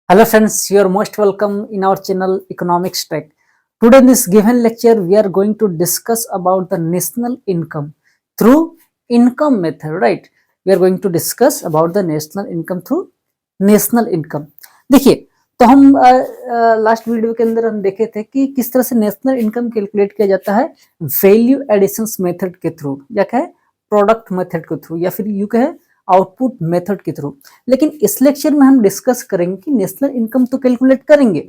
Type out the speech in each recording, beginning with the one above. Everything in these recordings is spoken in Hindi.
Hello friends, you are most welcome in our channel Economics Tech. Today in this given lecture, we are going to discuss about the national income through income method, right? We are going to discuss about the national income through national income. देखिए, तो हम लास्ट वीडियो के अंदर हम देखे थे कि किस तरह से नेशनल इनकम कैलकुलेट किया जाता है वैल्यू एडिशंस मेथड के थ्रू, या कहे प्रोडक्ट मेथड के थ्रू, या फिर यू कहे आउटपुट मेथड के थ्रू। लेकिन इस लेक्चर में हम डिस्कस करेंगे कि नेशनल इनकम तो कैलकुलेट करेंगे,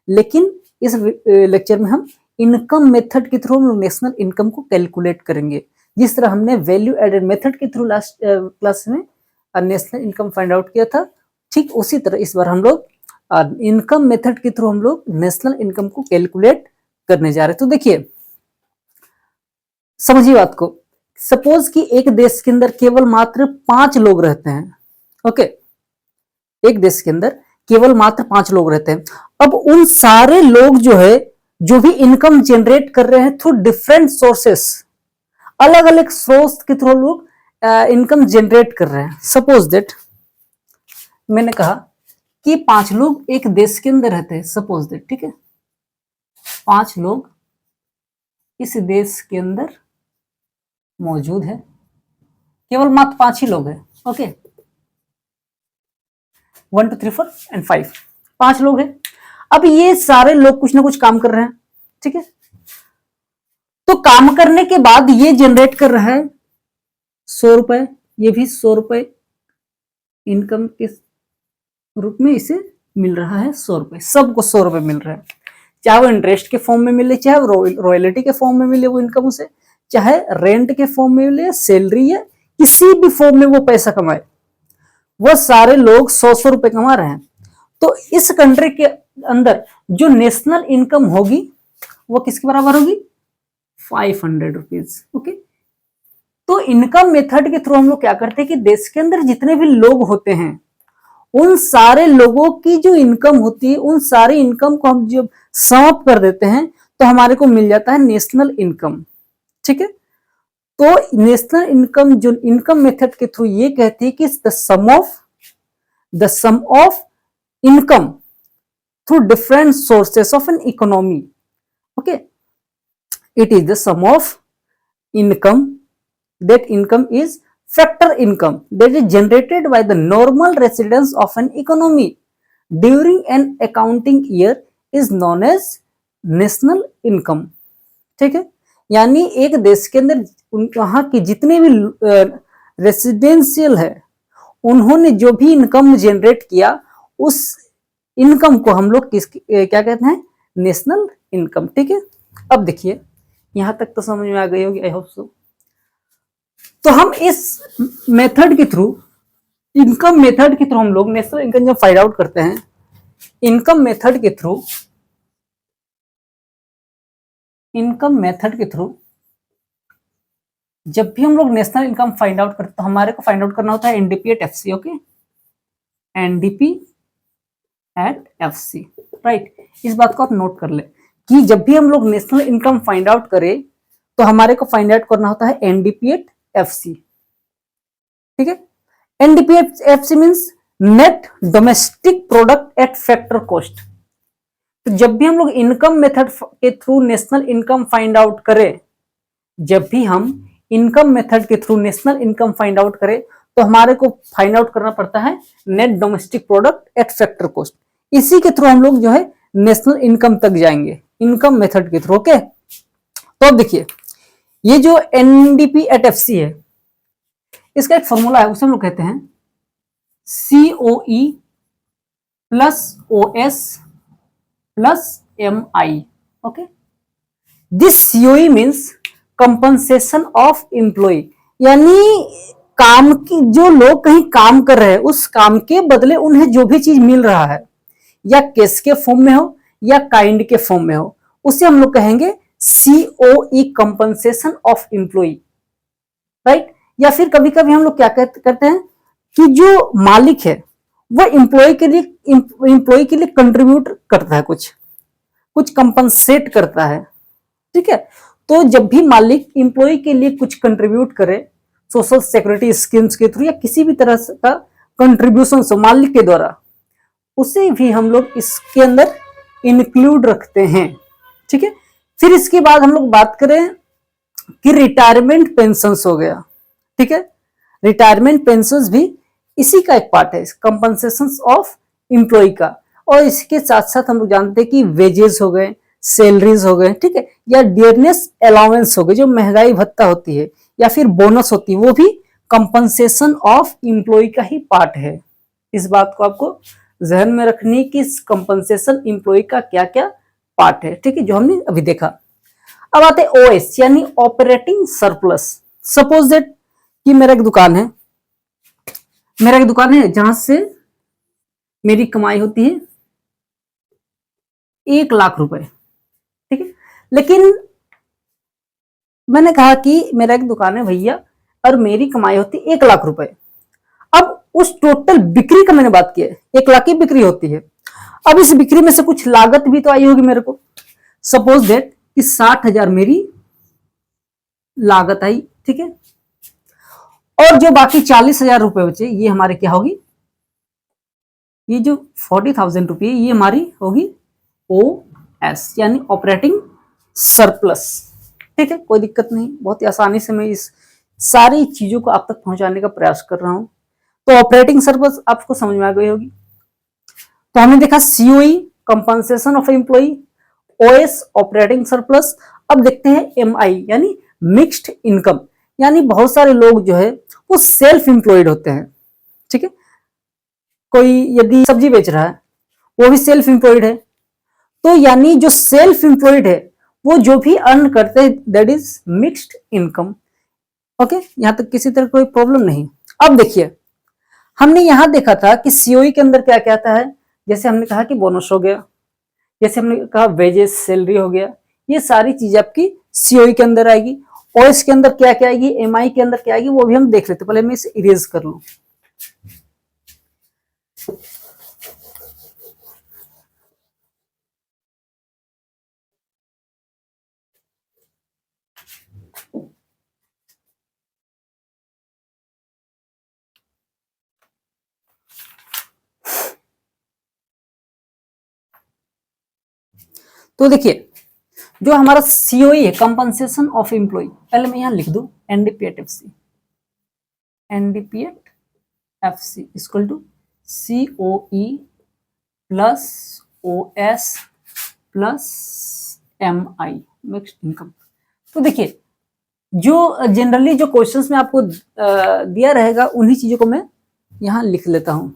लेकिन इस लेक्चर में हम इनकम मेथड के थ्रू नेशनल इनकम को कैलकुलेट करेंगे। जिस तरह हमने वैल्यू एडेड मेथड के थ्रू लास्ट क्लास में नेशनल इनकम फाइंड आउट किया था, ठीक उसी तरह इस बार हम लोग इनकम मेथड के थ्रू हम लोग नेशनल इनकम को कैलकुलेट करने जा रहे हैं। तो देखिए, समझिए बात को। सपोज कि एक देश के अंदर केवल मात्र 5 लोग रहते हैं। ओके, एक देश के अंदर केवल मात्र 5 लोग रहते हैं। अब उन सारे लोग जो है, जो भी इनकम जनरेट कर रहे हैं थ्रू डिफरेंट सोर्सेस, अलग अलग सोर्स के थ्रू लोग इनकम जनरेट कर रहे हैं। सपोज दैट मैंने कहा कि 5 लोग एक देश के अंदर रहते हैं, सपोज दैट, ठीक है, 5 लोग इस देश के अंदर मौजूद है, केवल मात्र 5 ही लोग हैं। ओके, 1 2 3 4 एंड 5, 5 लोग हैं। अब ये सारे लोग कुछ ना कुछ काम कर रहे हैं, ठीक है। तो काम करने के बाद ये जनरेट कर रहा है 100 रुपए, ये भी 100 रुपए इनकम के रूप में इसे मिल रहा है। 100 रुपए, सबको 100 रुपए मिल रहा है, चाहे वो इंटरेस्ट के फॉर्म में मिले, चाहे वो रॉयल्टी के फॉर्म में मिले वो इनकम उसे, चाहे रेंट के फॉर्म में मिले, सैलरी या किसी भी फॉर्म में वो पैसा कमाए, वो सारे लोग 100 रुपए कमा रहे हैं। तो इस कंट्री के अंदर जो नेशनल इनकम होगी वो किसके बराबर होगी? 500 रुपीज। ओके, तो इनकम मेथड के थ्रू हम लोग क्या करते हैं कि देश के अंदर जितने भी लोग होते हैं उन सारे लोगों की जो इनकम होती है, उन सारी इनकम को हम जब सम अप कर देते हैं तो हमारे को मिल जाता है नेशनल इनकम, ठीक है। तो नेशनल इनकम जो इनकम मेथड के थ्रू ये कहती है कि the sum of income through different sources of an economy. Okay, it is the sum of income, that income is factor income that is generated by the normal residents of an economy during an accounting year is known as national income, ठीक है। यानी एक देश के अंदर वहां की जितने भी रेसिडेंशियल है, उन्होंने जो भी इनकम जनरेट किया, उस इनकम को हम लोग क्या कहते हैं? नेशनल इनकम, ठीक है। अब देखिए, यहां तक तो समझ में आ गई होगी, आई होप सो। तो हम इस मेथड के थ्रू, इनकम मेथड के थ्रू हम लोग नेशनल इनकम जब फाइंड आउट करते हैं, इनकम मेथड के थ्रू जब भी हम लोग नेशनल इनकम फाइंड आउट करते हैं तो हमारे को फाइंड आउट करना होता है NDP at FC. Okay, NDP at FC, right. इस बात को आप नोट कर ले कि जब भी हम लोग नेशनल इनकम फाइंड आउट करें तो हमारे को फाइंड आउट करना होता है एनडीपी एट एफसी, ठीक है। NDP at FC means net domestic product at factor cost. तो जब भी हम लोग इनकम मेथड के through national income find out करें, जब भी हम इनकम मेथड के through national income find out करें तो हमारे को फाइंड आउट करना पड़ता है net domestic product at factor cost. इसी के थ्रू हम लोग जो है नेशनल इनकम तक जाएंगे, इनकम मेथड के थ्रू। ओके, तो अब देखिए, ये जो एनडीपी एट एफसी है, इसका एक फॉर्मूला है, उसे हम लोग कहते हैं COE plus OS plus MI। Okay, this COE means compensation of employee, यानी काम की, जो लोग कहीं काम कर रहे हैं उस काम के बदले उन्हें जो भी चीज मिल रहा है, या कैश के फॉर्म में हो या काइंड के फॉर्म में हो, उसे हम लोग कहेंगे COE compensation of employee, right. या फिर कभी कभी हम लोग क्या करते हैं कि जो मालिक है वो एम्प्लॉय के लिए कंट्रीब्यूट करता है, कुछ कंपनसेट करता है, ठीक है। तो जब भी मालिक एम्प्लॉय के लिए कुछ कंट्रीब्यूट करे सोशल सिक्योरिटी स्कीम्स के थ्रू या किसी भी तरह का कंट्रीब्यूशन मालिक के द्वारा, उसे भी हम लोग इसके अंदर इंक्लूड रखते हैं। ठीक है, फिर इसके बाद हम लोग बात करें कि रिटायरमेंट पेंशन हो गया। ठीक है, रिटायरमेंट पेंशन भी इसी का एक पार्ट है, कंपनसेशन ऑफ एम्प्लॉय का। और इसके साथ साथ हम लोग जानते हैं कि वेजेस हो गए, सैलरीज हो गए, ठीक है, या डियरनेस अलाउंस हो गए, जो महंगाई भत्ता होती है या फिर बोनस होती है, वो भी कंपनसेशन ऑफ एम्प्लॉय का ही पार्ट है। इस बात को आपको जहन में रखनी कि कंपनसेशन एम्प्लॉय का क्या क्या पार्ट है। ठीक है, जो हमने अभी देखा। अब आते हैं ओएस यानी ऑपरेटिंग सरप्लस। सपोज दैट कि मेरा एक दुकान है, जहां से मेरी कमाई होती है 1 लाख रुपए। ठीक है, लेकिन मैंने कहा कि मेरा एक दुकान है भैया और मेरी कमाई होती है 1 लाख रुपए। अब उस टोटल बिक्री का मैंने बात किया है, 1 लाख की बिक्री होती है। अब इस बिक्री में से कुछ लागत भी तो आई होगी मेरे को। सपोज दैट कि 60,000 मेरी लागत आई। ठीक है, और जो बाकी 40,000 रुपए बचे, ये हमारे क्या होगी, ये जो 40,000 रुपये, ये हमारी होगी ओएस यानी ऑपरेटिंग सरप्लस। ठीक है, कोई दिक्कत नहीं, बहुत ही आसानी से मैं इस सारी चीजों को आप तक पहुंचाने का प्रयास कर रहा हूं। तो ऑपरेटिंग सरप्लस आपको समझ में आ गई होगी। तो हमने देखा COE compensation of employee, OS operating surplus. अब देखते हैं एमआई यानी मिक्स्ड इनकम, यानी बहुत सारे लोग जो है वो सेल्फ एम्प्लॉयड होते हैं। ठीक है, कोई यदि सब्जी बेच रहा है वो भी सेल्फ एम्प्लॉयड है। तो यानी जो सेल्फ एम्प्लॉयड है वो जो भी अर्न करते हैं that is mixed income. Okay, यहां तक किसी तरह कोई प्रॉब्लम नहीं। अब देखिए, हमने यहां देखा था कि सीओई के अंदर क्या क्या आता है। जैसे हमने कहा कि बोनस हो गया, जैसे हमने कहा वेजेस सैलरी हो गया, ये सारी चीजें आपकी सीओई के अंदर आएगी। ओएस के अंदर क्या क्या आएगी, एमआई के अंदर क्या आएगी, वो भी हम देख लेते। पहले मैं इसे इरेज कर लूं। तो देखिए, जो हमारा सीओई है कंपनसेशन ऑफ एम्प्लॉय, पहले मैं यहां लिख दूं NDP at FC, NDP at FC equal to COE plus OS plus MI mixed income. तो देखिए, जो जनरली जो क्वेश्चंस में आपको दिया रहेगा उन्हीं चीजों को मैं यहां लिख लेता हूं।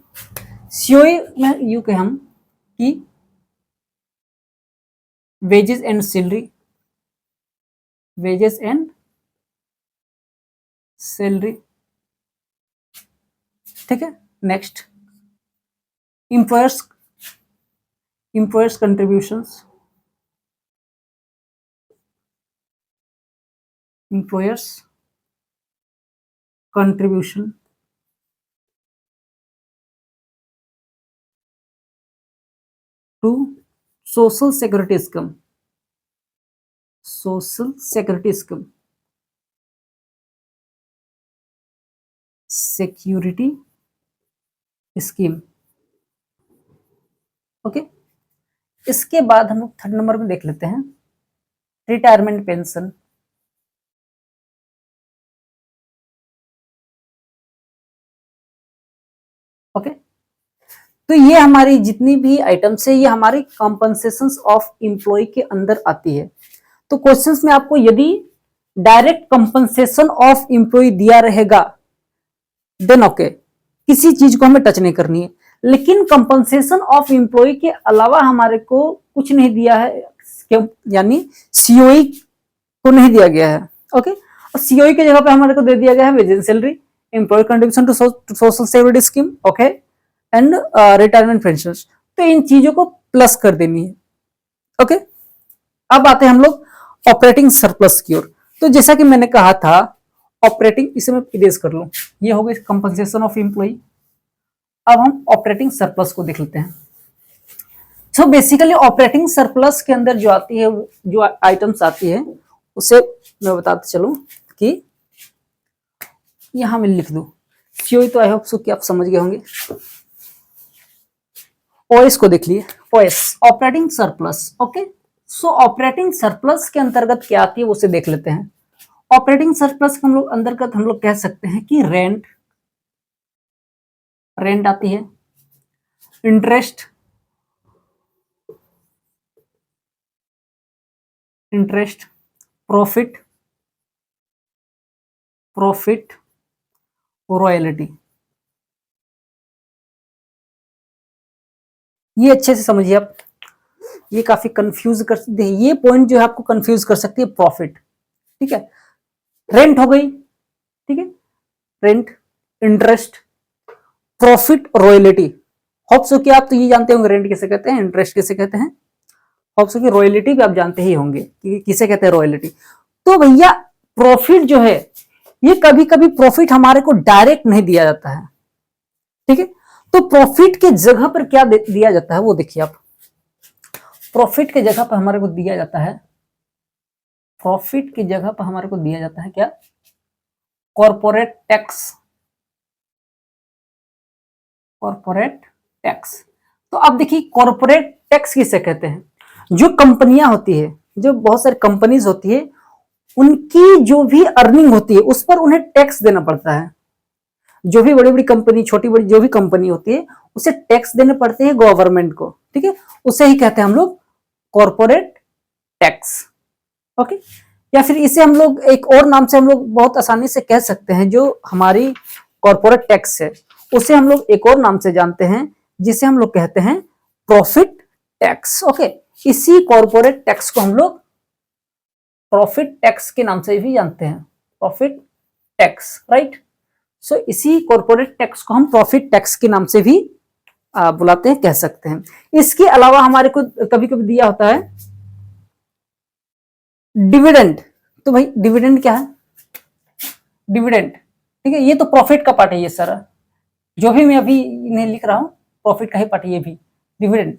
सीओई में यू कहें हम कि wages and salary, wages and salary. ठीक है, next employers contributions, employers contribution to social security scheme, social security scheme, security scheme. Okay, इसके बाद हम लोग थर्ड नंबर में देख लेते हैं रिटायरमेंट पेंशन। ओके, तो ये हमारी जितनी भी आइटम्स है ये हमारी कंपनसेशन ऑफ एम्प्लॉय के अंदर आती है। तो क्वेश्चंस में आपको यदि डायरेक्ट कंपनसेशन ऑफ एम्प्लॉय दिया रहेगा देन ओके, किसी चीज को हमें टच नहीं करनी है। लेकिन कंपनसेशन ऑफ एम्प्लॉय के अलावा हमारे को कुछ नहीं दिया है, यानी सीओई को नहीं दिया गया है। ओके, और सीओई की जगह पे हमारे को दे दिया गया है wages salary, employee contribution to social security scheme, okay, and retirement pension. तो इन चीजों को प्लस कर देनी है। ओके, अब आते हैं हम लोग ऑपरेटिंग सरप्लस की ओर। तो जैसा कि मैंने कहा था ऑपरेटिंग, इसे मैं इरेज कर लूं, ये हो गई कंपनसेशन ऑफ एम्प्लॉय। अब हम ऑपरेटिंग सरप्लस को देख लेते हैं। तो बेसिकली ऑपरेटिंग सरप्लस के अंदर जो आती है, जो आइटम्स आती है उसे मैं बताते चलूं कि यहां मैं लिख दूं सीओई। तो आई होप सो कि आप समझ गए होंगे। ओएस को देख लिए, ओएस ऑपरेटिंग सरप्लस। ओके, सो ऑपरेटिंग सरप्लस के अंतर्गत क्या आती है उसे देख लेते हैं। ऑपरेटिंग सरप्लस के हम लोग अंतर्गत हम लोग कह सकते हैं कि रेंट, रेंट आती है, interest, interest, profit, profit, royalty. ये अच्छे से समझिए आप, ये काफी कंफ्यूज कर सकते हैं, ये पॉइंट जो है आपको कंफ्यूज कर सकती है। प्रॉफिट, ठीक है, रेंट हो गई, ठीक है, rent, interest, profit, royalty. Hopes कि आप तो ये जानते होंगे रेंट किसे कहते हैं, इंटरेस्ट किसे कहते हैं, होप्स कि रॉयल्टी भी आप जानते ही होंगे कि किसे कहते हैं रॉयल्टी। तो भैया प्रॉफिट जो है ये कभी कभी प्रॉफिट हमारे को डायरेक्ट नहीं दिया जाता है, ठीक है। तो प्रॉफिट के जगह पर क्या दिया जाता है वो देखिए आप, प्रॉफिट के जगह पर हमारे को दिया जाता है, प्रॉफिट की जगह पर हमारे को दिया जाता है क्या, कॉर्पोरेट टैक्स, कॉर्पोरेट टैक्स। तो अब देखिए कॉर्पोरेट टैक्स किसे कहते हैं, जो कंपनियां होती है, जो बहुत सारी कंपनीज होती है, उनकी जो भी अर्निंग होती है उस पर उन्हें टैक्स देना पड़ता है। जो भी बड़ी बड़ी कंपनी, छोटी बड़ी जो भी कंपनी होती है उसे टैक्स देने पड़ते हैं गवर्नमेंट को, ठीक है, उसे ही कहते हैं हम लोग कॉर्पोरेट टैक्स। ओके, या फिर इसे हम लोग एक और नाम से हम लोग बहुत आसानी से कह सकते हैं, जो हमारी कॉर्पोरेट टैक्स है उसे हम लोग एक और नाम से जानते हैं जिसे हम लोग कहते हैं प्रॉफिट टैक्स। ओके, इसी कॉर्पोरेट टैक्स को हम लोग प्रॉफिट टैक्स के नाम से भी जानते हैं, प्रॉफिट टैक्स, राइट। सो इसी कॉर्पोरेट टैक्स को हम प्रॉफिट टैक्स के नाम से भी बुलाते हैं, कह सकते हैं। इसके अलावा हमारे को कभी कभी दिया होता है डिविडेंड। तो भाई डिविडेंड क्या है, डिविडेंड, ठीक है, ये तो प्रॉफिट का पार्ट है, ये सारा जो भी मैं अभी इन्हें लिख रहा हूं प्रॉफिट का ही पार्ट है ये भी, डिविडेंड,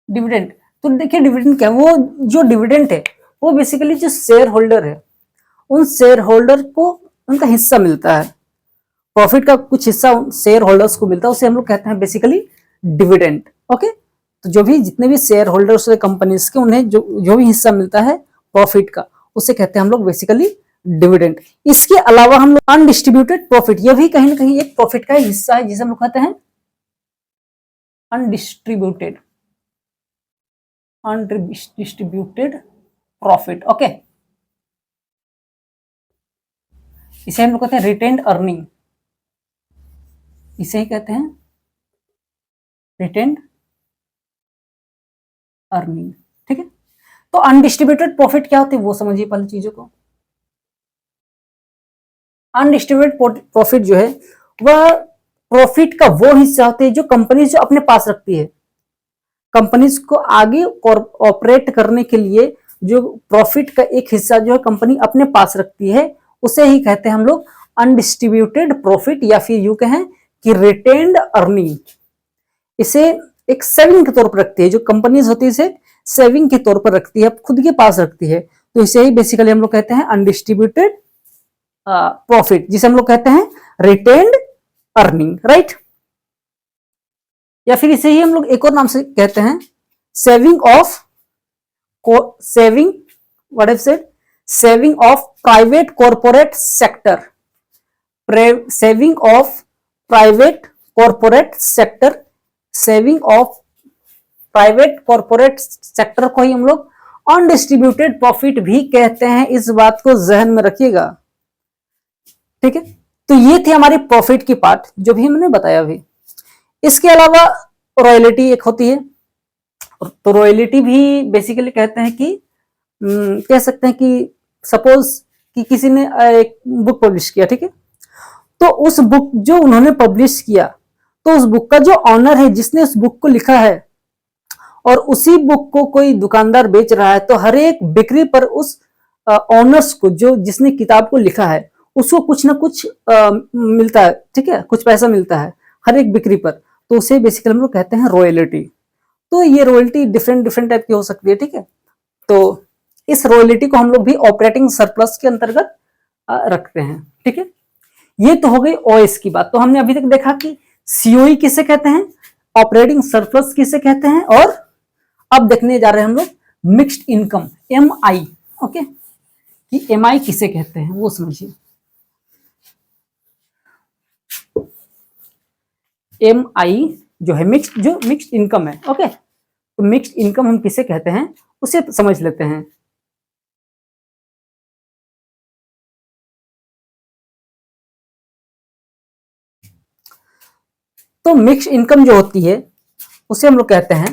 डिविडेंड। तो देखिए डिविडेंड क्या है, वो जो डिविडेंड है वो बेसिकली जो शेयर होल्डर है उन शेयर होल्डर को उनका हिस्सा मिलता है, प्रॉफिट का कुछ हिस्सा शेयर होल्डर्स को मिलता है, उसे हम लोग कहते हैं बेसिकली डिविडेंड। ओके, तो जो भी जितने भी शेयर होल्डर्स है कंपनीज के, उन्हें जो भी हिस्सा मिलता है प्रॉफिट का उसे कहते हैं हम लोग बेसिकली डिविडेंड। इसके अलावा हम लोग अनडिस्ट्रीब्यूटेड प्रॉफिट, यह भी कहीं ना कहीं एक प्रॉफिट का हिस्सा है जिसे हम लोग कहते हैं अनडिस्ट्रीब्यूटेड, अनडिस्ट्रीब्यूटेड प्रॉफिट। ओके, इसे हम लोग कहते हैं रिटेन्ड अर्निंग, इसे ही कहते हैं रिटेन्ड अर्निंग, ठीक है। तो अनडिस्ट्रीब्यूटेड प्रॉफिट क्या होती है वो समझिए पहले चीजों को। अनडिस्ट्रीब्यूटेड प्रॉफिट जो है वह प्रॉफिट का वो हिस्सा होते हैं जो कंपनी जो अपने पास रखती है, कंपनीज को आगे ऑपरेट करने के लिए जो प्रॉफिट का एक हिस्सा जो है कंपनी अपने पास रखती है उसे ही कहते हैं हम लोग अनडिस्ट्रीब्यूटेड प्रॉफिट, या फिर यूं कहें कि रिटेन्ड अर्निंग। इसे एक सेविंग के तौर पर रखती है, जो कंपनीज होती है इसे सेविंग के तौर पर रखती है, खुद के पास रखती है, तो इसे ही बेसिकली हम लोग कहते हैं अनडिस्ट्रीब्यूटेड प्रॉफिट, जिसे हम लोग कहते हैं रिटेन्ड अर्निंग, राइट। या फिर इसे ही हम लोग एक और नाम से कहते हैं saving of, saving, what have said, saving of private corporate sector, saving of private corporate sector, saving of private corporate sector को ही हम लोग अनडिस्ट्रीब्यूटेड प्रॉफिट भी कहते हैं, इस बात को जहन में रखिएगा, ठीक है। तो ये थी हमारी प्रॉफिट की पार्ट जो भी हमने बताया अभी। इसके अलावा रॉयल्टी एक होती है, तो रॉयल्टी भी बेसिकली कहते हैं कि कह सकते हैं कि सपोज कि किसी ने एक बुक पब्लिश किया, ठीक है, तो उस बुक जो उन्होंने पब्लिश किया, तो उस बुक का जो ऑनर है जिसने उस बुक को लिखा है और उसी बुक को कोई दुकानदार बेच रहा है, तो हर एक बिक्री पर उस ऑनर्स को, जो जिसने किताब को लिखा है, उसको कुछ ना कुछ मिलता है, ठीक है, कुछ पैसा मिलता है हर एक बिक्री पर, तो उसे बेसिकली हम लोग कहते हैं रॉयल्टी। तो ये रॉयल्टी डिफरेंट डिफरेंट टाइप की हो सकती है, ठीक है। तो इस रॉयल्टी को हम लोग भी ऑपरेटिंग सरप्लस के अंतर्गत रखते हैं, ठीक है। ये तो हो गई ओएस की बात। तो हमने अभी तक देखा कि सीओई किसे कहते हैं, ऑपरेटिंग सरप्लस किसे कहते हैं, और अब देखने जा रहे हैं हम लोग मिक्स्ड इनकम एम आई। ओके, कि एम आई किसे कहते हैं वो समझिए। एम आई जो है मिक्स्ड इनकम है। ओके, तो मिक्स्ड इनकम हम किसे कहते हैं उसे समझ लेते हैं। तो मिक्स्ड इनकम जो होती है उसे हम लोग कहते हैं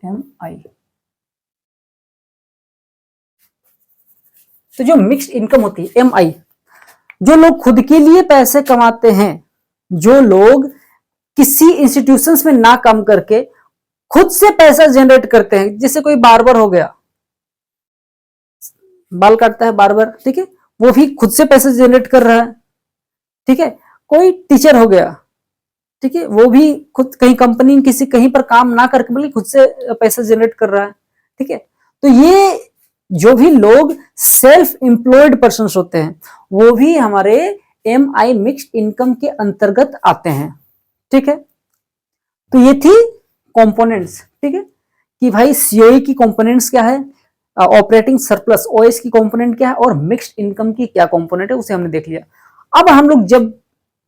एम आई। तो जो मिक्स्ड इनकम होती है एम आई, जो लोग खुद के लिए पैसे कमाते हैं, जो लोग किसी इंस्टीट्यूशंस में ना काम करके खुद से पैसा जनरेट करते हैं, जैसे कोई बार्बर हो गया, बाल काटता है बार्बर, ठीक है, वो भी खुद से पैसा जनरेट कर रहा है। ठीक है, कोई टीचर हो गया, ठीक है, वो भी खुद कहीं कंपनी किसी कहीं पर काम ना करके बल्कि खुद से पैसा जनरेट कर रहा है। ठीक है, तो ये जो भी लोग सेल्फ एम्प्लॉयड पर्सन होते हैं वो भी हमारे एम आई मिक्स्ड इनकम के अंतर्गत आते हैं। ठीक है, तो ये थी कंपोनेंट्स। ठीक है, कि भाई सीओई की कंपोनेंट्स क्या है, ऑपरेटिंग सरप्लस ओएस की कंपोनेंट क्या है, और मिक्स्ड इनकम की क्या कंपोनेंट है उसे हमने देख लिया। अब हम लोग जब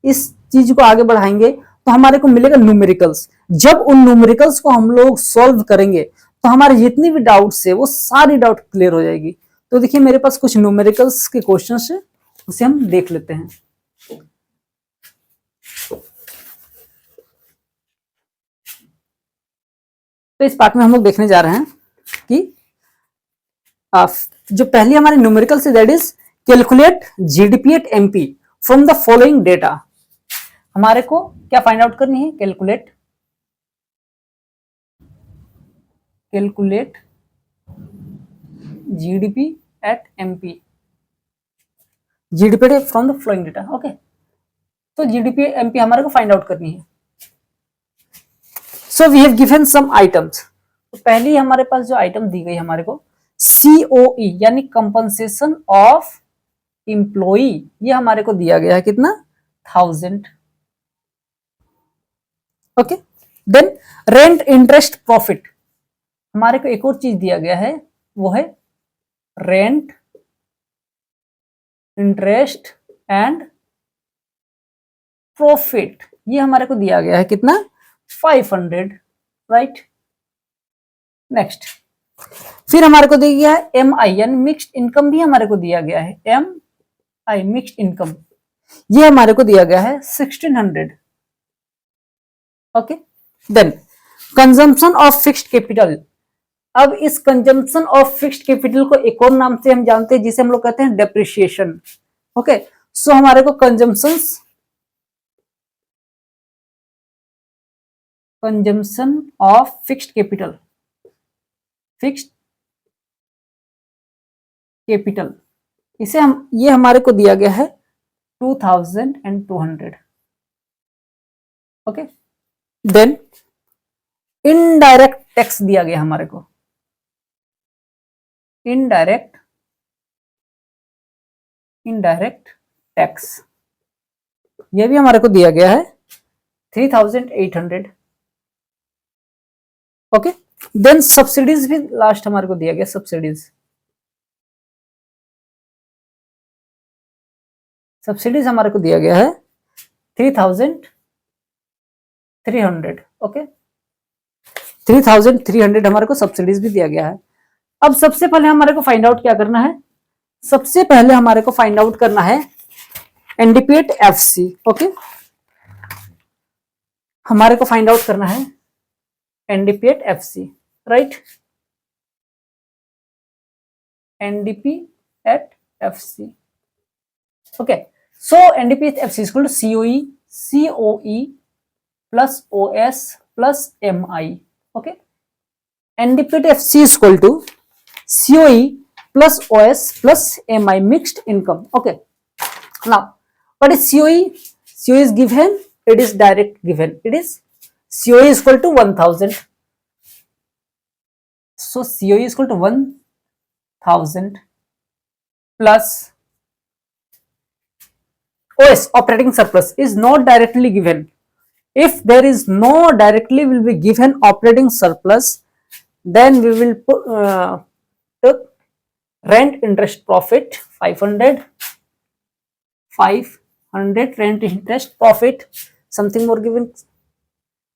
इस चीज को आगे बढ़ाएंगे तो हमारे को मिलेगा न्यूमेरिकल्स। जब उन न्यूमेरिकल्स को हम लोग सॉल्व करेंगे तो हमारे जितनी भी डाउट्स है वो सारी डाउट क्लियर हो जाएगी। तो देखिए मेरे पास कुछ न्यूमेरिकल्स के क्वेश्चंस है, उसे हम देख लेते हैं। तो इस पार्ट में हम लोग देखने जा रहे हैं कि जो पहली हमारी न्यूमेरिकल से that is calculate GDP at MP from the following data. हमारे को क्या फाइंड आउट करनी है, calculate GDP at MP, GDP from the flowing data. Okay, तो जीडीपी एमपी हमारे को फाइंड आउट करनी है। So we have given some items. तो पहली हमारे पास जो आइटम दी गई हमारे को सीओई यानी कंपनसेशन ऑफ एम्प्लॉई, ये हमारे को दिया गया है कितना 1000। Okay, then rent interest profit, हमारे को एक और चीज दिया गया है वो है रेंट इंटरेस्ट एंड प्रॉफिट, ये हमारे को दिया गया है कितना 500। राइट, नेक्स्ट फिर हमारे को दिया गया है एम आई यानी मिक्स्ड इनकम भी हमारे को दिया गया है, एम आई मिक्स्ड इनकम, ये हमारे को दिया गया है 1600। Okay, then consumption of fixed capital. अब इस कंजम्पशन ऑफ फिक्स्ड कैपिटल को एक और नाम से हम जानते हैं जिसे हम लोग कहते हैं डेप्रिसिएशन। ओके, सो हमारे को कंजम्पशन ऑफ फिक्स्ड कैपिटल इसे हम ये हमारे को दिया गया है 2200। ओके, देन इनडायरेक्ट टैक्स दिया गया हमारे को, इनडायरेक्ट टैक्स, ये भी हमारे को दिया गया है 3800। ओके, देन सब्सिडीज भी लास्ट हमारे को दिया गया, सब्सिडीज हमारे को दिया गया है 3300। ओके, 3300 हमारे को सब्सिडीज भी दिया गया है। अब सबसे पहले हमारे को फाइंड आउट क्या करना है, सबसे पहले हमारे को फाइंड आउट करना है एनडीपीएट एफसी। ओके, हमारे को फाइंड आउट करना है NDP at FC. Right, NDP at FC. Okay, so NDP at FC is equal to COE plus OS plus MI. Okay, NDP at FC is equal to COE plus OS plus MI mixed income. Okay, now what is COE? COE is given, it is direct given, it is COE is equal to 1000. So COE is equal to 1000 plus OS operating surplus is not directly given. If there is no directly will be given operating surplus, then we will put rent interest profit 500 rent interest profit, something more given,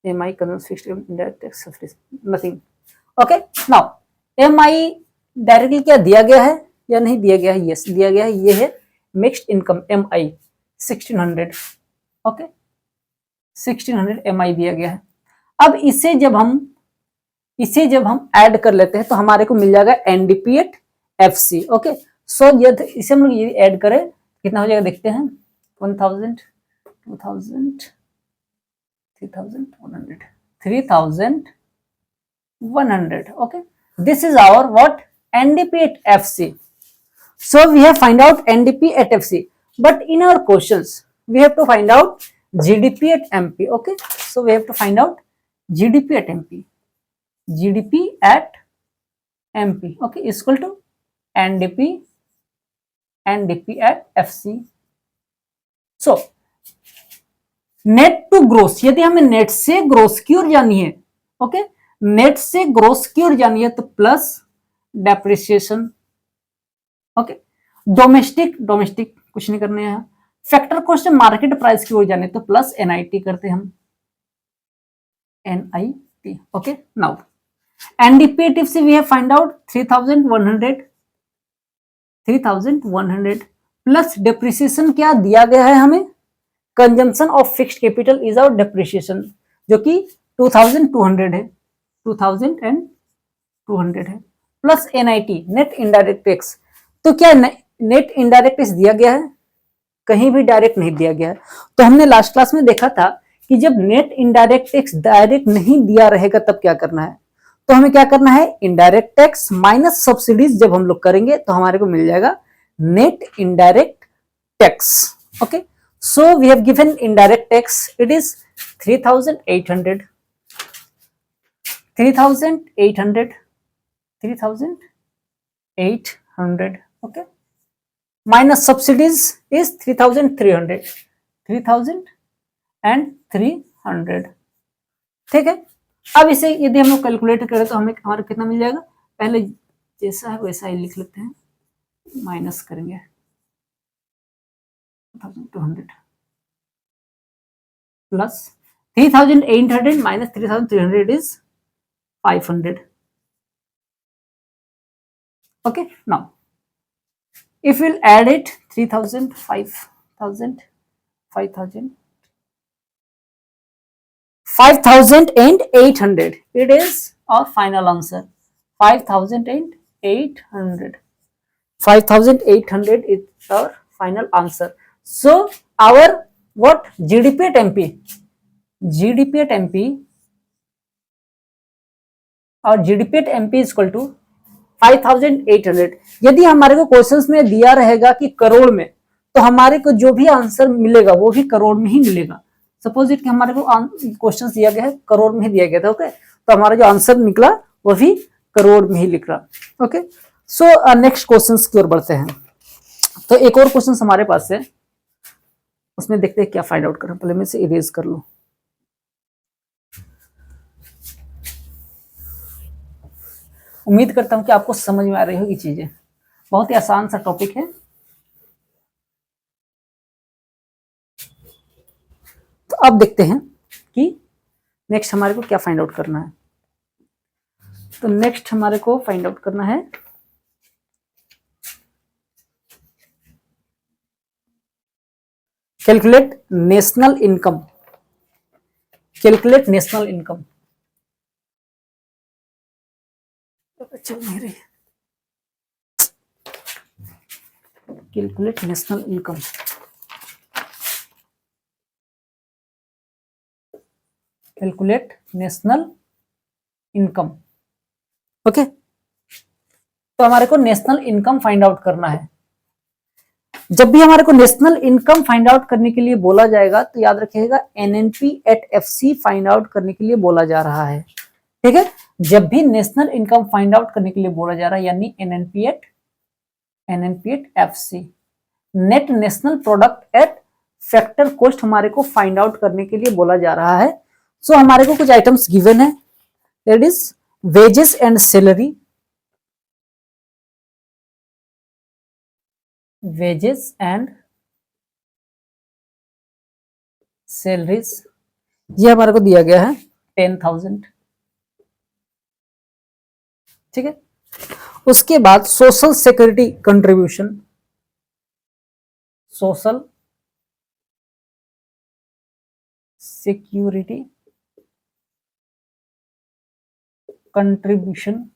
MI consumes fixed indirect tax, nothing. Okay, now MI directly क्या दिया गया है या नहीं दिया गया है? यस दिया गया है, ये है mixed income MI 1600. Okay 1600 MI दिया गया है. अब इसे जब हम ऐड कर लेते हैं तो हमारे को मिल जाएगा NDP at FC. Okay so यदि इसे हम लोग ये ऐड करें कितना हो जाएगा देखते हैं. 1000 2000 3100. Okay, this is our what NDP at FC. So we have find out NDP at FC, but in our questions we have to find out GDP at MP. Okay, so we have to find out GDP at MP. GDP at MP. Okay, is equal to NDP at FC. So net to gross, यदि हमें नेट से ग्रोस की ओर जानी है, ओके नेट से ग्रोस की ओर जानी है तो प्लस डेप्रिसिएशन. ओके डोमेस्टिक कुछ नहीं करने हैं. फैक्टर कॉस्ट मार्केट प्राइस की ओर जाने तो प्लस NIT करते हैं हम, NIT. ओके नाउ NDP से we have find out 3100 plus depreciation क्या दिया गया है हमें, consumption of fixed capital is our depreciation जो कि 2200 है, 2200 है plus NIT net indirect tax. तो क्या नेट इनडायरेक्ट टैक्स दिया गया है? कहीं भी डायरेक्ट नहीं दिया गया है. तो हमने लास्ट क्लास में देखा था कि जब नेट इनडायरेक्ट टैक्स डायरेक्ट नहीं दिया रहेगा तब क्या करना है, तो हमें क्या करना है इनडायरेक्ट टैक्स माइनस सब्सिडीज जब हम लोग करेंगे तो हमारे को मिल जाएगा net indirect tax. Okay so we have given indirect tax, it is 3800 okay minus subsidies is 3300 ठीक है. अब इसे यदि हम लोग कैलकुलेट करें तो हमें हमारा कितना मिल जाएगा, पहले जैसा है वैसा ही लिख लेते हैं, माइनस करेंगे 2200 plus 3800 minus 3300 is 500. Okay, now if we'll add it 3000 5000 5800, it is our final answer. 5800 is our final answer. So our what GDP at MP और GDP at MP is equal to 5800. यदि हमारे को क्वेश्चंस में दिया रहेगा कि करोड़ में, तो हमारे को जो भी आंसर मिलेगा वो भी करोड़ में ही मिलेगा. सपोज इट कि हमारे को क्वेश्चंस दिया गया है करोड़ में ही दिया गया था. ओके तो हमारा जो आंसर निकला वो भी करोड़ में ही लिख रहा. ओके सो नेक्स्ट क्वेश्चंस की ओर बढ़ते हैं. तो एक और क्वेश्चन हमारे पास है, उसमें देखते हैं क्या फाइंड आउट करें. पहले मैं इसे इरेज कर लूं. उम्मीद करता हूं कि आपको समझ में आ रही होगी चीजें. बहुत ही आसान सा टॉपिक है. तो अब देखते हैं कि नेक्स्ट हमारे को क्या फाइंड आउट करना है. तो नेक्स्ट हमारे को फाइंड आउट करना है calculate national income. Calculate national income चल नहीं रही. Calculate national income. Calculate national income. Okay तो हमारे को नेशनल इनकम फाइंड आउट करना है. जब भी हमारे को नेशनल इनकम फाइंड आउट करने के लिए बोला जाएगा तो याद रखिएगा NNP at FC find out करने के लिए बोला जा रहा है. ठीक है, जब भी नेशनल इनकम फाइंड आउट करने के लिए बोला जा रहा है यानी NNP at FC net national product at factor cost हमारे को फाइंड आउट करने के लिए बोला जा रहा है। सो हमारे को कुछ आइटम्स गिवन है, that is wages and salary, wages and salaries, ये हमारे को दिया गया है 10,000, ठीक है। उसके बाद social security contribution, social security contribution,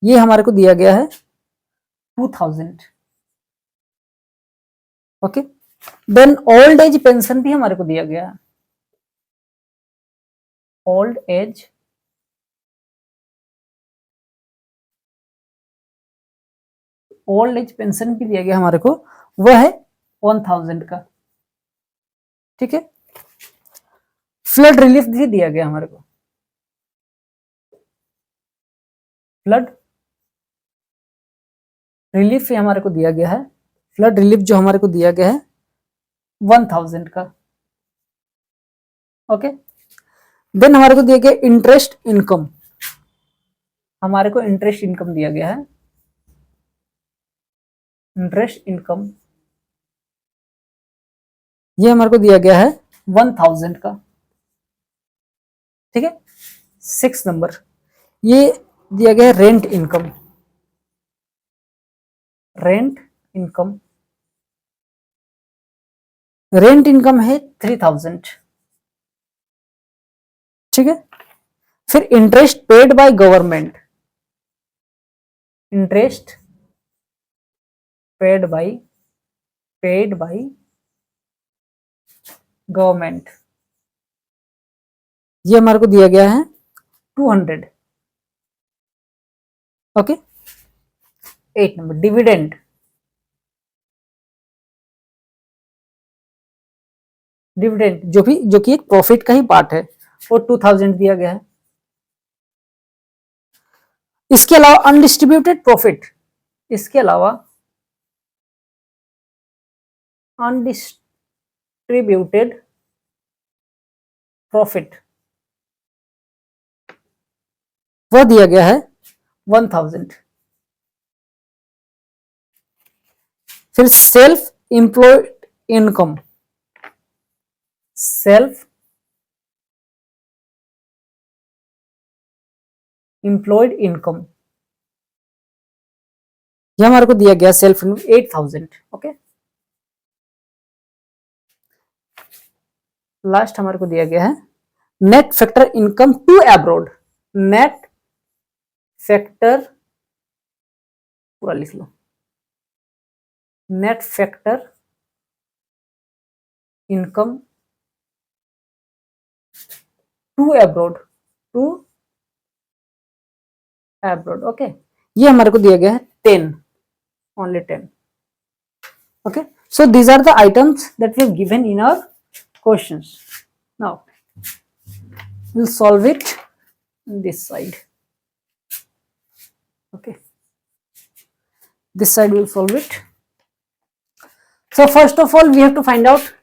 ये हमारे को दिया गया है 2000, okay. Then old age pension भी हमारे को दिया गया है, ओल्ड एज पेंशन भी दिया गया हमारे को, वह है 1000 का, ठीक है। फ्लड रिलीफ भी दिया गया हमारे को, फ्लड रिलीफ हमारे को दिया गया है, फ्लड रिलीफ जो हमारे को दिया गया है 1000 का, ओके। देन हमारे को दिया गया इंटरेस्ट इनकम, हमारे को इंटरेस्ट इनकम दिया गया है, इंटरेस्ट इनकम ये हमारे को दिया गया है 1000 का, ठीक है। 6 नंबर ये दिया गया है rent income, rent income, rent income है 3000, ठीक है। फिर interest paid by government, interest paid by government, ये हमारे को दिया गया है 200, ओके। 8 नंबर डिविडेंड, डिविडेंड जो कि एक प्रॉफिट का ही पार्ट है, वो 2000 दिया गया है। इसके अलावा अनडिस्ट्रीब्यूटेड प्रॉफिट, इसके अलावा अनडिस्ट्रीब्यूटेड प्रॉफिट वह दिया गया है 1000। फिर self employed income, self employed income ये हमारे को दिया गया सेल्फ 8000, ओके। लास्ट हमारे को दिया गया है net factor income to abroad, net factor पूरा लिख लो, net factor income to abroad, okay. ये हमारे को दिया गया है 10, only 10, okay. So these are the items that we have given in our questions. Now we'll solve it on this side, okay. This side we'll solve it. So first of all we have to find out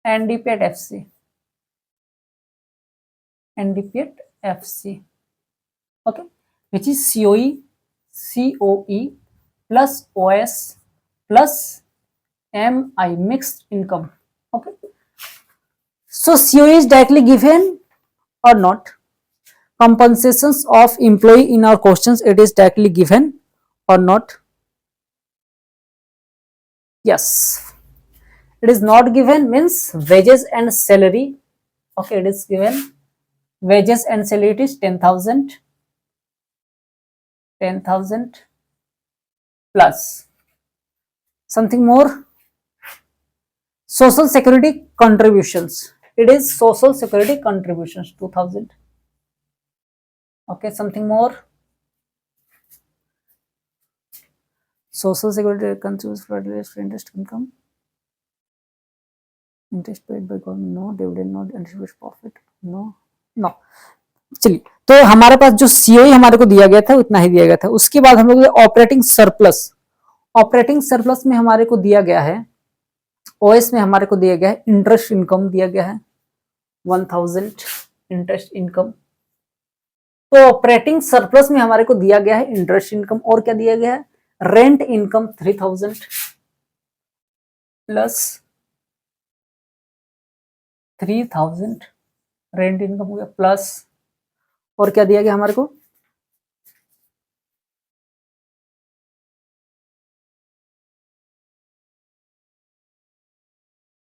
NDP at FC, NDP at FC, okay, which is COE plus OS plus MI mixed income, okay. So COE is directly given or not? Compensations of employee in our questions, it is directly given or not? Yes, it is not given, means wages and salary, okay, it is given wages and salary, it is 10,000 plus something more, social security contributions, it is social security contributions 2000, okay. Something more, social security contributes for interest income, interest paid by government, no. Dividend, no. Anticipated profit, no. चलिए, तो हमारे पास जो सीओई हमारे को दिया गया था उतना ही दिया गया था। उसके बाद हम लोग ऑपरेटिंग सरप्लस, ऑपरेटिंग सरप्लस में हमारे को दिया गया है, ओएस में हमारे को दिया गया है इंटरेस्ट इनकम दिया गया है 1000 इंटरेस्ट इनकम। तो ऑपरेटिंग सरप्लस में हमारे को दिया गया है इंटरेस्ट इनकम और क्या दिया गया है, rent income 3000 plus 3000 rent income हो गया, प्लस और क्या दिया गया हमारे को,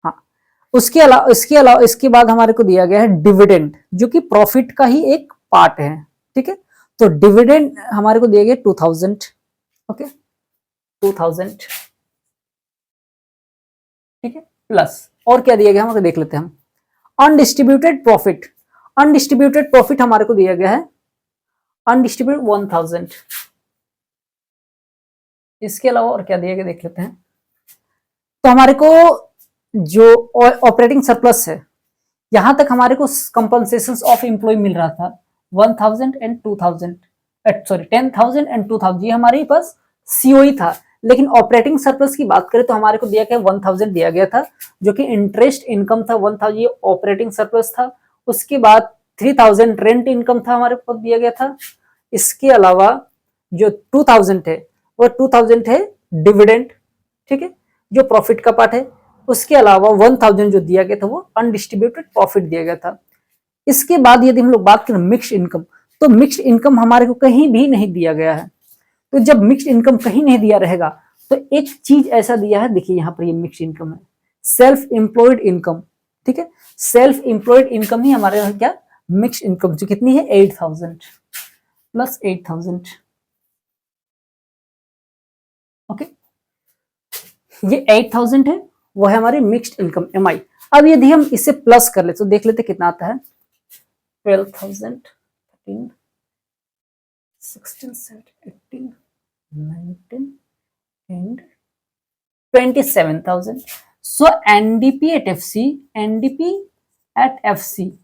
हाँ इसके अलावा इसके बाद हमारे को दिया गया है डिविडेंड, जो कि प्रॉफिट का ही एक पार्ट है। ठीक है, तो डिविडेंड हमारे को दिया गया 2000। ओके 2000, ठीक है, प्लस और क्या दिया गया हमारे देख लेते हैं हम, अनडिस्ट्रीब्यूटेड प्रॉफिट। अनडिस्ट्रीब्यूटेड प्रॉफिट हमारे को दिया गया है अनडिस्ट्रीब्यूटेड 1000। इसके अलावा और क्या दिया गया देख लेते हैं। तो हमारे को जो ऑपरेटिंग सरप्लस है, यहां तक हमारे को कंपनसेशन ऑफ एम्प्लॉय मिल रहा था 1000 एंड 2000, सॉरी 10,000 एंड 2000, ये हमारे पास सीओई था। लेकिन ऑपरेटिंग सरप्लस की बात करें तो हमारे को दिया गया 1000 दिया गया था, जो कि इंटरेस्ट इनकम था 1000, ये ऑपरेटिंग सरप्लस था। उसके बाद 3000 रेंट इनकम था हमारे को दिया गया था। इसके अलावा जो 2000 है वो 2000 है डिविडेंड, ठीक है, जो प्रॉफिट का पार्ट है। उसके अलावा 1000 जो दिया गया था वो अनडिस्ट्रीब्यूटेड प्रॉफिट दिया गया था। इसके बाद यदि हम लोग बात करें मिक्स्ड इनकम, तो मिक्स्ड इनकम हमारे को कहीं भी नहीं दिया गया है। तो जब मिक्स्ड इनकम कहीं नहीं दिया रहेगा तो एक चीज ऐसा दिया है, देखिए यहाँ पर ये मिक्स्ड इनकम है, सेल्फ एम्प्लॉयड इनकम। ठीक है, सेल्फ एम्प्लॉयड इनकम ही हमारे यहाँ क्या मिक्स्ड इनकम, जो कितनी है 8000 प्लस 8000। ओके, ये 8000 है, वो है हमारी मिक्स्ड इनकम एमआई। अब यदि हम इसे प्लस कर ले तो देख लेते कितना आता है, 12,000, 13, 16, 17, 18, 19 and 27,000. So NDP at FC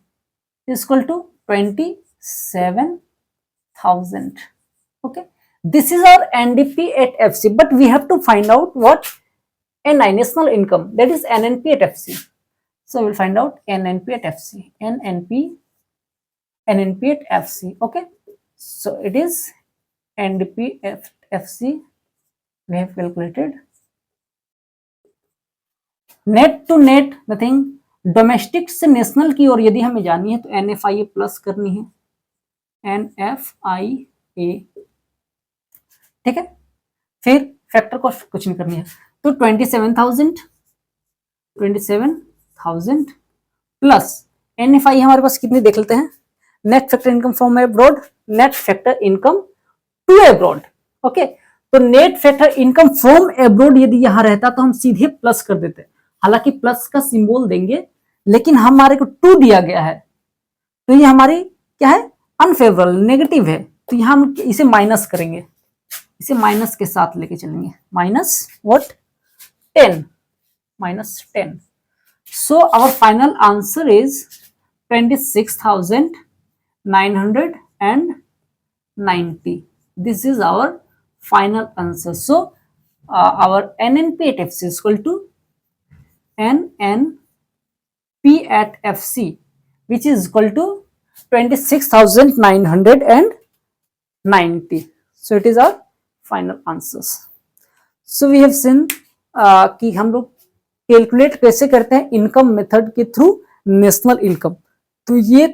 is equal to 27,000. Okay, this is our NDP at FC, but we have to find out what NI, national income, that is NNP at FC. So we'll find out NNP at FC, NNP at FC. Okay, so it is NDP at FC. We have calculated net to net nothing, domestic से नेशनल की और यदि हमें जानी है तो NFIA प्लस करनी है, NFIA, ठीक है, फिर फैक्टर को कुछ नहीं करनी है। तो 27,000 प्लस NFI हमारे पास कितनी देख लेते हैं, net factor income from abroad, net factor income to abroad. Okay, तो net factor income from abroad यदि यहां रहता तो हम सीधे प्लस कर देते, हालांकि प्लस का सिंबल देंगे, लेकिन हमारे को 2 दिया गया है तो ये हमारी क्या है, अनफेवरेबल, नेगेटिव है, तो यहां हम इसे माइनस करेंगे, इसे माइनस के साथ लेके चलेंगे, minus what 10, minus 10। So our final answer is 26,990. This is our final answer. So our NNP at FC is equal to NNP at FC, which is equal to 26,990. So it is our final answers. So we have seen कि हम लोग कैलकुलेट कैसे करते हैं इनकम मेथड के थ्रू नेशनल इनकम। तो ये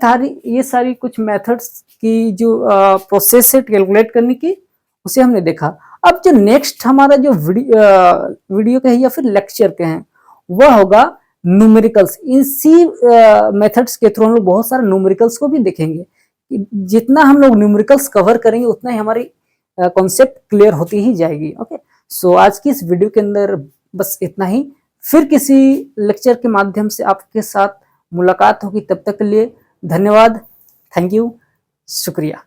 सारी कुछ मेथड्स की जो प्रोसेस है कैलकुलेट करने की, उसे हमने देखा। अब जो नेक्स्ट हमारा जो वीडियो के है या फिर लेक्चर के हैं वह होगा न्यूमेरिकल्स। इसी मेथड्स के थ्रू हम लोग बहुत सारे न्यूमेरिकल्स को भी देखेंगे। जितना हम लोग न्यूमेरिकल्स कवर करेंगे उतना ही हमारी कॉन्सेप्ट क्लियर होती ही जाएगी। ओके, सो आज की इस वीडियो के अंदर बस इतना ही। फिर किसी लेक्चर के माध्यम से आपके साथ मुलाकात होगी, तब तक के लिए धन्यवाद, थैंक यू, शुक्रिया।